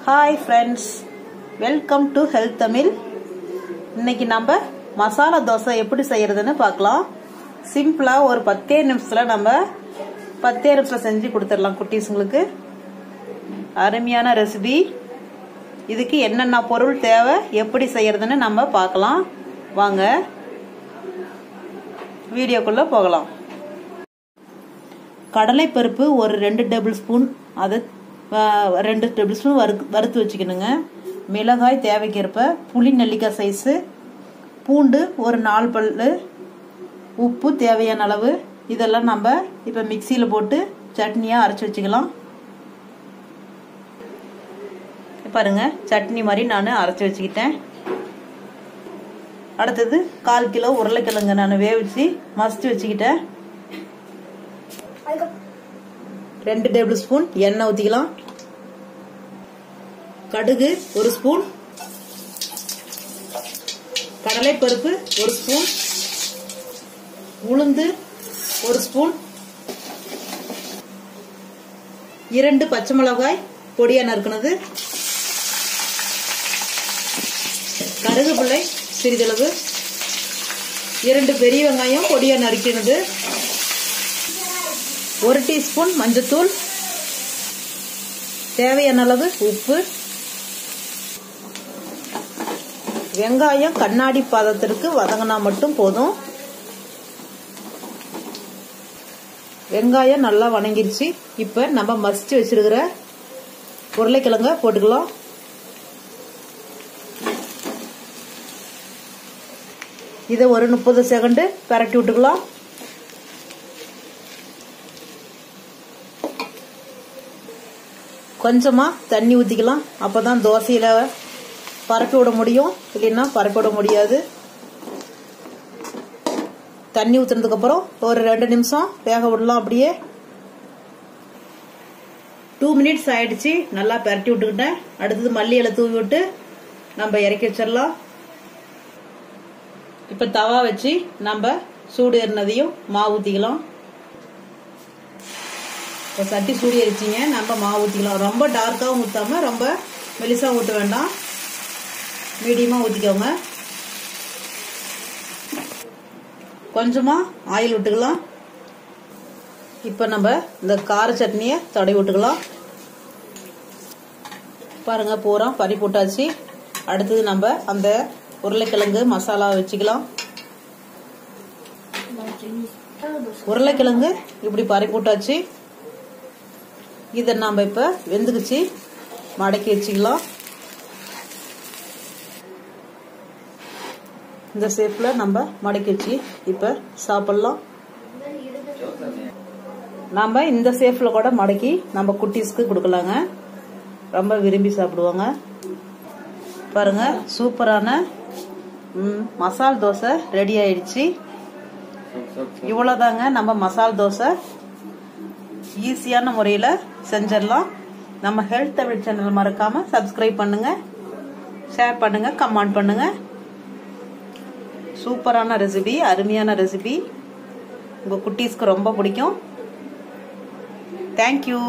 Hi friends, welcome to Health Tamil. இன்னைக்கு நம்ம மசாலா தோசை எப்படி செய்யறதுன்னு பார்க்கலாம். சிம்பிளா ஒரு 10 நிமிஷத்துல நம்ம 10 நிமிஷத்துல செஞ்சு கொடுத்துடலாம் குட்டீஸ்ங்களுக்கு. அருமையான ரெசிபி. இதுக்கு என்னென்ன பொருள் தேவை, எப்படி செய்யறதுன்னு நம்ம பார்க்கலாம். வாங்க வீடியோக்குள்ள போகலாம். கடலை பருப்பு ஒரு 2 டேபிள் ஸ்பூன், அது 2 டேபிள் ஸ்பூன் வறுத்து வச்சுக்கணுங்க. மிளகாய் தேவைக்கேற்ப, புளி நெல்லிக்காய் சைஸு, பூண்டு ஒரு 4 பல்லு, உப்பு தேவையான அளவு. இதெல்லாம் நம்ம இப்போ மிக்சியில் போட்டு சட்னியாக அரைச்சி வச்சுக்கலாம். பாருங்க, சட்னி மாதிரி நான் அரைச்சி வச்சுக்கிட்டேன். அடுத்தது 1/4 கிலோ உருளைக்கிழங்கு நான் வேவிச்சு மசிச்சு வச்சுக்கிட்டேன். 2 டேபிள் ஸ்பூன் எண்ணெய் ஊற்றிக்கலாம். கடுகு 1 ஸ்பூன், கடலைப்பருப்பு 1 ஸ்பூன், உளுந்து 1 ஸ்பூன், 2 பச்சை மிளகாய் பொடியா நறுக்குனது, கருவேப்பிலை சிறிதளவு, 2 பெரிய வெங்காயம் பொடியா நறுக்கினது, 1 டீஸ்பூன் மஞ்சத்தூள், தேவையான அளவு உப்பு. வெங்காயம் கண்ணாடி பாதத்திற்கு வதங்கினா மட்டும் போதும். வெங்காயம் நல்லா வணங்கிருச்சு. இப்ப நம்ம மசிச்சு வச்சிருக்கிற உருளைக்கிழங்க போட்டுக்கலாம். இதை ஒரு 30 செகண்ட் பரட்டி விட்டுக்கலாம். கொஞ்சமா தண்ணி ஊற்றிக்கலாம். அப்போதான் தோசையில பரப்பி விட முடியும், இல்லைன்னா பரப்பி விட முடியாது. தண்ணி ஊற்றுனதுக்கு அப்புறம் ஒரு 2 நிமிஷம் வேக விடலாம். அப்படியே 2 மினிட்ஸ் ஆயிடுச்சு. நல்லா பரட்டி விட்டுக்கிட்டேன். அடுத்தது மல்லி இலை தூவி விட்டு நம்ம இறக்கி வச்சிடலாம். இப்ப தவா வச்சு நம்ம சூடு ஏறினதையும் மாவு ஊற்றிக்கலாம். இப்போ சட்டி சூடு ஏறிச்சிங்க, நம்ம மாவு ஊற்றிக்கலாம். ரொம்ப டார்க்காகவும் ஊற்றாம ரொம்ப மெலிசாகவும் ஊற்ற வேண்டாம், மீடியமாக ஊற்றிக்கோங்க. கொஞ்சமாக ஆயில் விட்டுக்கலாம். இப்போ நம்ம இந்த கார சட்னியை தடவி விட்டுக்கலாம். பாருங்க, பூரா பறி போட்டாச்சு. அடுத்தது நம்ம அந்த உருளைக்கிழங்கு மசாலா வச்சுக்கலாம். உருளைக்கிழங்கு இப்படி பறி போட்டாச்சு. இதை நாம இப்ப வெந்துக்குச்சு மடக்கி வச்சுக்கலாம். இந்த ஷேப்ல நம்ம மடக்கி வச்சு இப்ப சாப்பிடலாம். நாம இந்த ஷேப்ல கூட மடக்கி நம்ம குட்டீஸ்க்கு கொடுக்கலாங்க, ரொம்ப விரும்பி சாப்பிடுவாங்க. பாருங்க, சூப்பரான மசால் தோசை ரெடி ஆயிடுச்சு. இவ்வளவுதாங்க நம்ம மசால் தோசை. ஈஸியான முறையில செஞ்சிடலாம். நம்ம ஹெல்த் தமிழ் சேனல் மறக்காம சப்ஸ்கிரைப் பண்ணுங்க, ஷேர் பண்ணுங்க, கமெண்ட் பண்ணுங்க. சூப்பரான ரெசிபி, அருமையான ரெசிபி. உங்க குட்டீஸ்க்கு ரொம்ப பிடிக்கும். தேங்க்யூ.